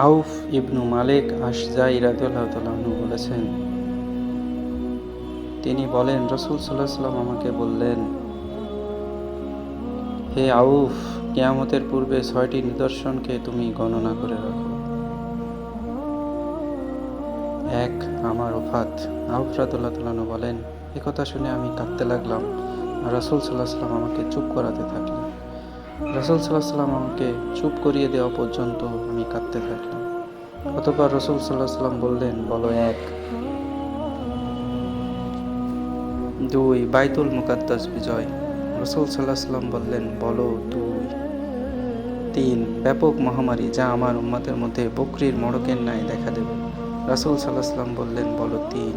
আউফ ইবনু মালিক আশজাঈ রাদিয়াল্লাহু তাআলা আনহু বলেছেন, তিনি বলেন, রাসূল সাল্লাল্লাহু আলাইহি ওয়াসাল্লাম আমাকে বললেন, হে আউফ, কিয়ামতের পূর্বে ৬টি নিদর্শনকে তুমি গণনা করে রাখো। ১. আমার ওফাত। আউফ রাদিয়াল্লাহু তাআলা আনহু বলেন, একথা শুনে আমি কাঁদতে লাগলাম আর রাসূল সাল্লাল্লাহু আলাইহি ওয়াসাল্লাম আমাকে চুপ করাতে থাকলেন। রাসূল সাল্লাল্লাহু আলাইহি ওয়াসাল্লাম আমাকে চুপ করিয়ে দেওয়া পর্যন্ত আমি কাঁদতে থাকলাম। অতঃপর রাসূল সাল্লাল্লাহু আলাইহি ওয়াসাল্লাম বললেন, বলো ১। ২. বাইতুল মুকাদ্দাস বিজয়। রাসূল সাল্লাল্লাহু আলাইহি ওয়াসাল্লাম বললেন, বলো ২। ৩. ব্যাপক মহামারী যা আমার উম্মতের মধ্যে বকরীর মোড়কের ন্যায় দেখা দেবে। রাসূল সাল্লাল্লাহু আলাইহি ওয়াসাল্লাম বললেন, বলো ৩।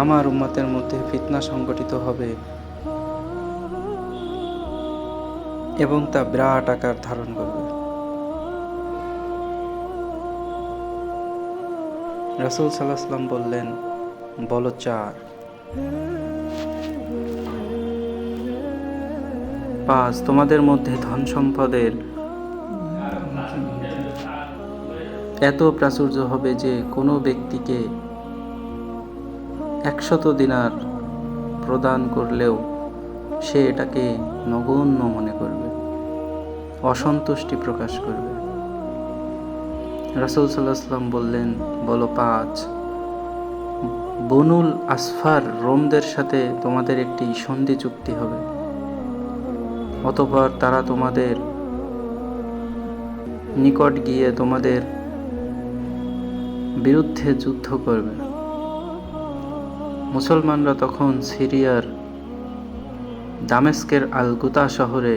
আমার উম্মতের মধ্যে ফিতনা সংগঠিত হবে এবং তা বিরাট আকার ধারণ করবে। রাসূল সাল্লাল্লাহু আলাইহি ওয়াসাল্লাম বললেন, বলো ৪। ৫. তোমাদের মধ্যে ধন সম্পদের এত প্রাচুর্য হবে যে কোনো ব্যক্তিকে ১০০ দিনার প্রদান করলেও সে এটাকে নগণ্য মনে করবে, অসন্তুষ্টি প্রকাশ করবে। রাসূল সাল্লাল্লাহু আলাইহি ওয়াসাল্লাম বললেন, বলো ৫। বনুল আসফার রোমদের সাথে তোমাদের একটি সন্ধি চুক্তি হবে, অতঃপর তারা তোমাদের নিকট গিয়ে তোমাদের বিরুদ্ধে যুদ্ধ করবে। মুসলমানরা তখন সিরিয়ার দামেস্কের আল গুতা শহরে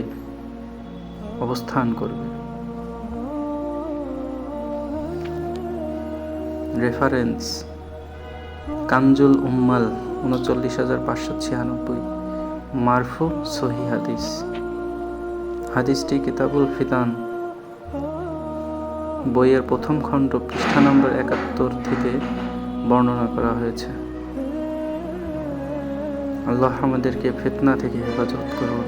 অবস্থান করবে। রেফারেন্স: কানজুল উম্মাল ৩৯৫৯৬, মারফু সহিহ হাদিস। হাদিসটি কিতাবুল ফিতান বইয়ের প্রথম খণ্ড পৃষ্ঠা নম্বর ৭১ থেকে বর্ণনা করা হয়েছে। আল্লাহ আমাদেরকে ফিতনা থেকে হেফাজত করুন।